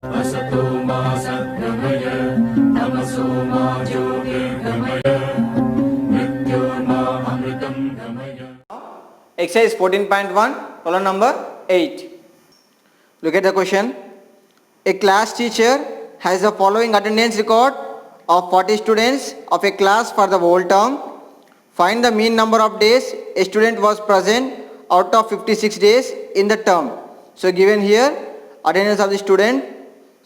असतो मा सद्गमय तमसो मा ज्योतिर्गमय मृत्योर्मा अमृतं गमय. Exercise 14.1, column number 8. Look at the question. A class teacher has the following attendance record of 40 students of a class for the whole term. Find the mean number of days a student was present out of 56 days in the term. So given here attendance of the student.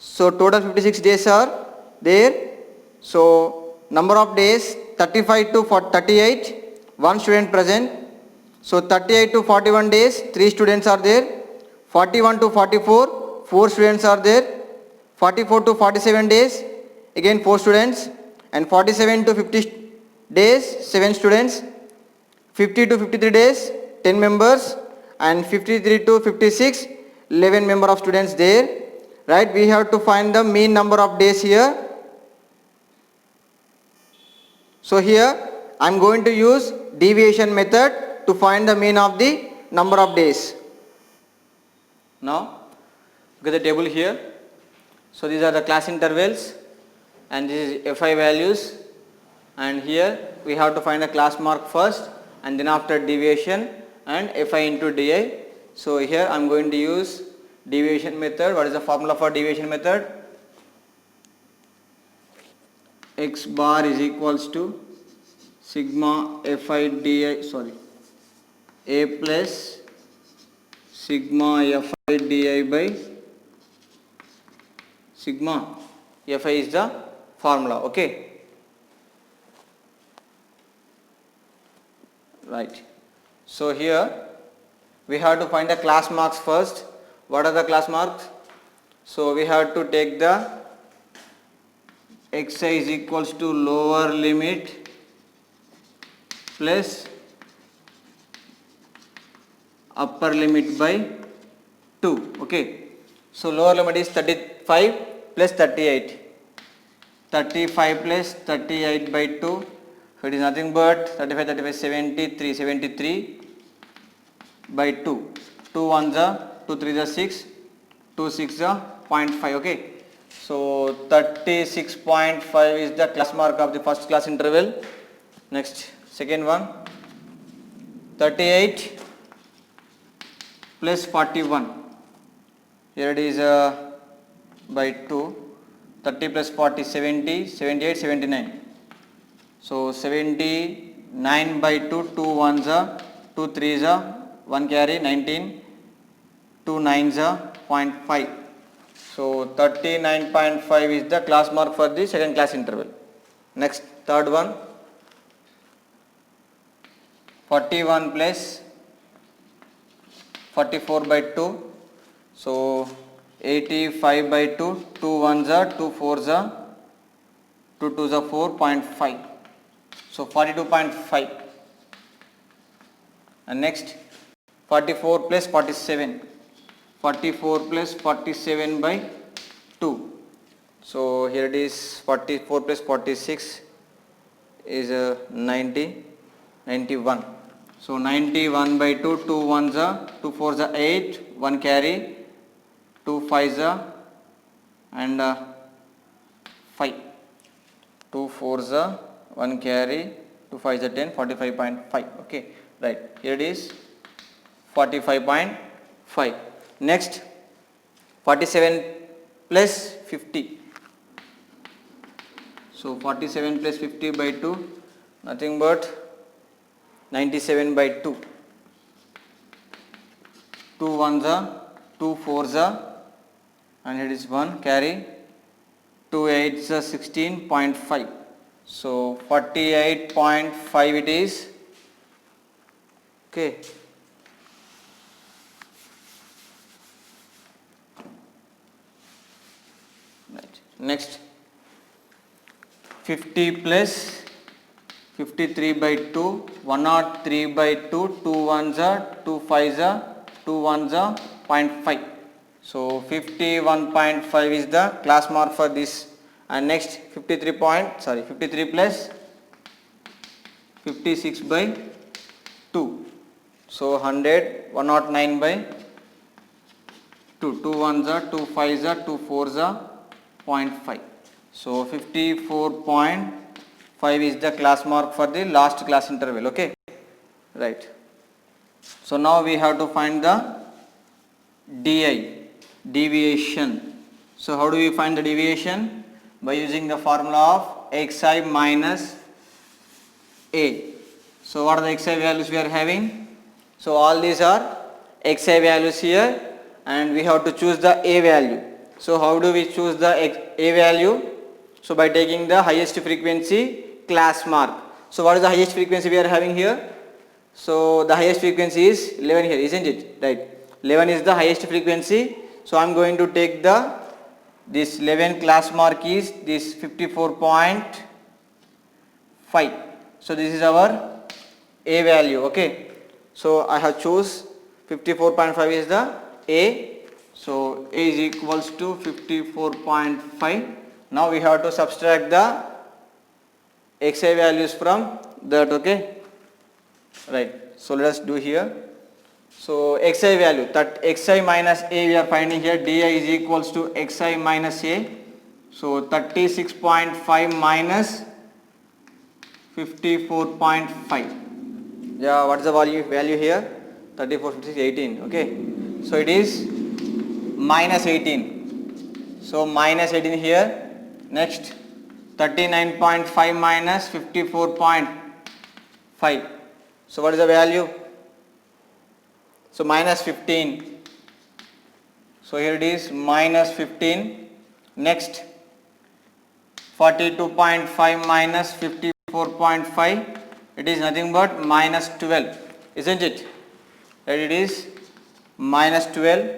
So total 56 days are there. So number of days 35 to 38, one student present. So 38 to 41 days, 3 students are there. 41 to 44, 4 students are there. 44 to 47 days, again 4 students. And 47 to 50 days, 7 students. 50 to 53 days, 10 members. And 53 to 56, 11 member of students there. Right, we have to find the mean number of days here. So here I am going to use deviation method to find the mean of the number of days. Now look at the table here. So these are the class intervals and this is Fi values, and here we have to find the class mark first and then after deviation and Fi into Di. So here I am going to use deviation method. What is the formula for deviation method? X bar is equals to sigma Fi Di, A plus sigma Fi Di by sigma Fi is the formula. Okay, right. So here we have to find the class marks first. What are the class marks? So we have to take the xi is equals to lower limit plus upper limit by 2. Okay, so lower limit is 35 plus 38. 35 plus 38 by 2, so it is nothing but 35 73 by 2. 2 1s are 2 3s are 6, 2 6s are 0.5. Okay, so 36.5 is the class mark of the first class interval. Next, second one, 38 plus 41, here it is by 2, 30 plus 40 70, 78 79. So 79 by 2, 2 1s are 2 3s are 1 carry 19, 2 9s are 0.5. So 39.5 is the class mark for the second class interval. Next, third one, 41 plus 44 by 2. So 85 by 2, 2 1s are 2 4s are 2 2s are 4.5. So 42.5. And next, 44 plus 47. 44 plus 47 by 2. So here it is 44 plus 46 is 90, 91. So 91 by 2, 2 1s are 2 4s are 8, 1 carry, 2 5s are and 5. 2 4s are 1 carry, 2 5s are 10, 45.5. Okay, right, here it is 45.5. Next, 47 plus 50. So 47 plus 50 by 2, nothing but 97 by 2. 2 1s are 2 4s are and it is 1 carry, 2 8s are 16.5. So 48.5 it is. Okay. Right. Next, 50 plus 53 by 2, 103 by 2, 2 1s are 2 5s are 2 1s are 0.5. So 51.5 is the class mark for this. And next, 53 plus 56 by 2. So 100, 109 by 2, 2 1s are 2 5s are 2 4s are 0.5. So 54.5 is the class mark for the last class interval. Okay, right. So now we have to find the deviation. So how do we find the deviation? By using the formula of xi minus a. So what are the xi values we are having? So all these are xi values here, and we have to choose the a value. So how do we choose the a value? So by taking the highest frequency class mark. So what is the highest frequency we are having here? So the highest frequency is 11 here, isn't it? Right. 11 is the highest frequency. So I am going to take this 11 class mark is this 54.5. So this is our a value. Okay. So I have choose 54.5 is the a. So a is equals to 54.5. Now we have to subtract the xi values from that. Okay. Right. So let us do here. So xi value, that xi minus a we are finding here, di is equals to xi minus a. So 36.5 minus 54.5. Yeah, what is the value here? 34, 56, 18. Okay. So it is minus 18. So minus 18 here. Next 39.5 minus 54.5. So what is the value? So minus 15. So here it is minus 15. Next 42.5 minus 54.5. It is nothing but minus 12, isn't it? That it is minus 12.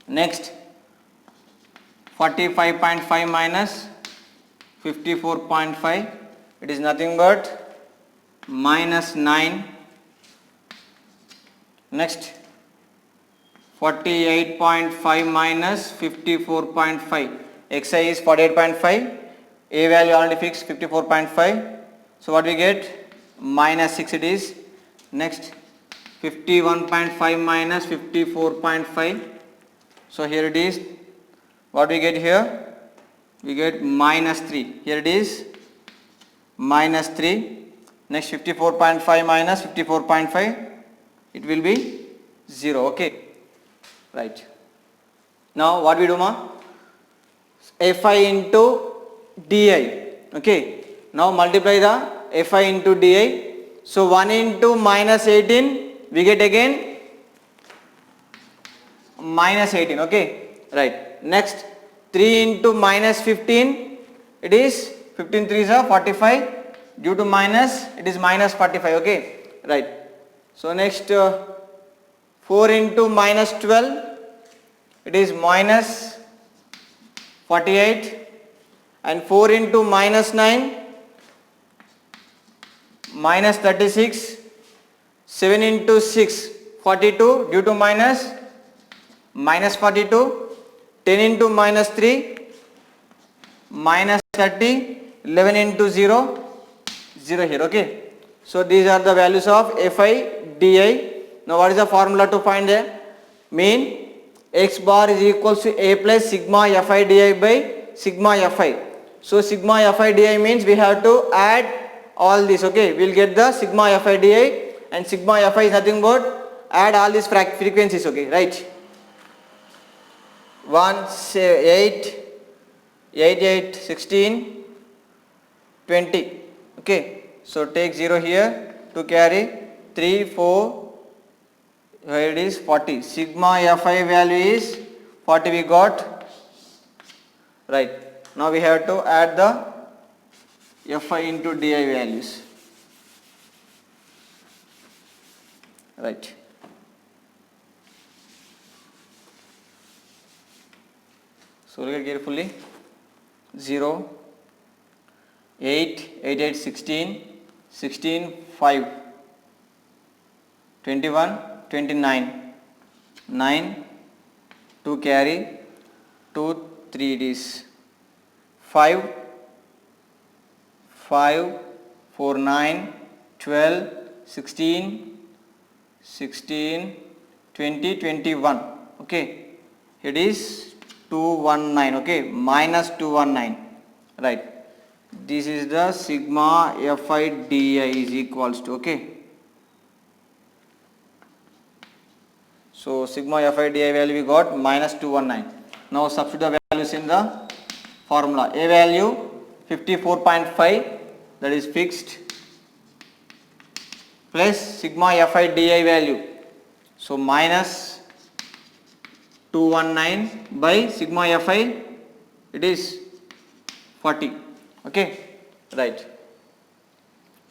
Next 45.5 minus 54.5. It is nothing but minus 9. Next 48.5 minus 54.5. xi is 48.5. A value already fixed 54.5. So what we get? Minus 6 it is. Next 51.5 minus 54.5. So here it is. What we get here? We get minus 3. Here it is minus 3. Next 54.5 minus 54.5. It will be 0. Okay. Right. Now what we do, ma? Fi into di. Okay. Now multiply the Fi into di. So 1 into minus 18, we get again minus 18. Okay. Right. Next 3 into minus 15, it is 15 3s are 45. Due to minus, it is minus 45. Okay. Right. So next 4 into minus 12, it is minus 48. And 4 into minus 9, minus 36. 7 into 6, 42. Due to minus, minus 42. 10 into minus 3, minus 30. 11 into 0, 0 here. Okay. So these are the values of Fi di. Now what is the formula to find the mean? X bar is equals to a plus sigma Fi di by sigma Fi. So sigma Fi di means we have to add all this. Okay, we will get the sigma Fi di, and sigma Fi is nothing but add all these frequencies. Okay, right. 1 8 8 8 16 20. Okay, so take 0 here to carry 3 4. Here it is 40. Sigma Fi value is 40 we got. Right. Now we have to add the Fi into di values. Right. So look at carefully. 0 8 8 8 16 16 5 21 29 9 2 carry 2 3 it is 5 5 4 9 12 16 16 20 21. Okay, it is 219, okay, minus 219, right. This is the sigma Fi di is equals to, okay. So sigma Fi di value we got minus 219. Now substitute the values in the formula. A value 54.5, that is fixed, plus sigma Fi di value. So minus 219 by sigma Fi, it is 40, okay, right.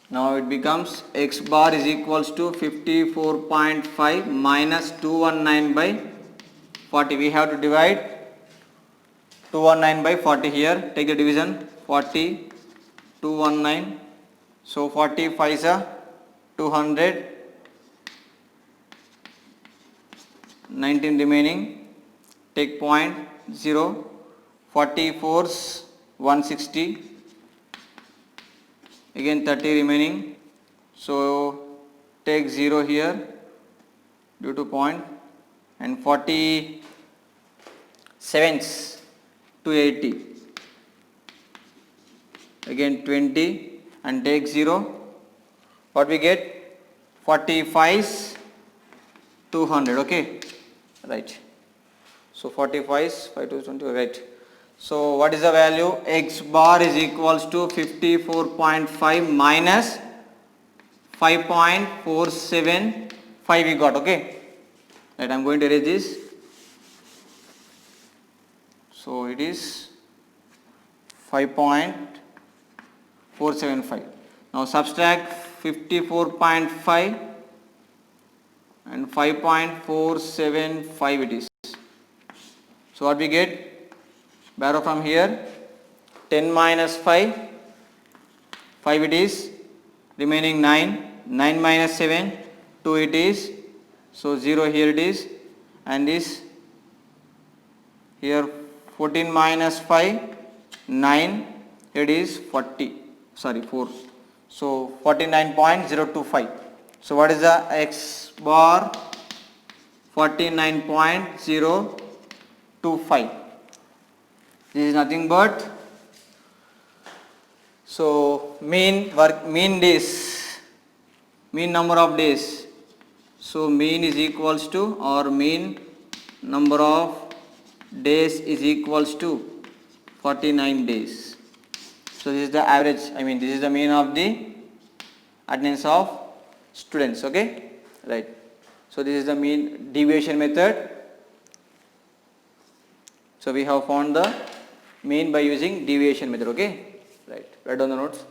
Now it becomes x bar is equals to 54.5 minus 219 by 40. We have to divide 219 by 40 here. Take the division. 40, 219. So 45 is a 200. 19 remaining. Take point 0. 44's 160. Again 30 remaining, so take 0 here due to point, and 47's 280, again 20 and take 0, what we get, 45's 200, okay, right. So 45's 5 to 20, right. So what is the value? X bar is equals to 54.5 minus 5.475 we got, okay. Right, I am going to erase this. So it is 5.475. Now subtract 54.5 and 5.475 it is. So what we get? Borrow from here, 10 minus 5, 5 it is, remaining 9, 9 minus 7, 2 it is, so 0 here it is, and this here 14 minus 5, 9, it is 4, so 49.025. So what is the x bar? 49.025. This is nothing but, so mean days, mean number of days. So mean is equals to, or mean number of days is equals to 49 days. So this is the average, this is the mean of the attendance of students, okay, right. So this is the mean deviation method. So we have found the mean by using deviation method, okay, right. Write down the notes.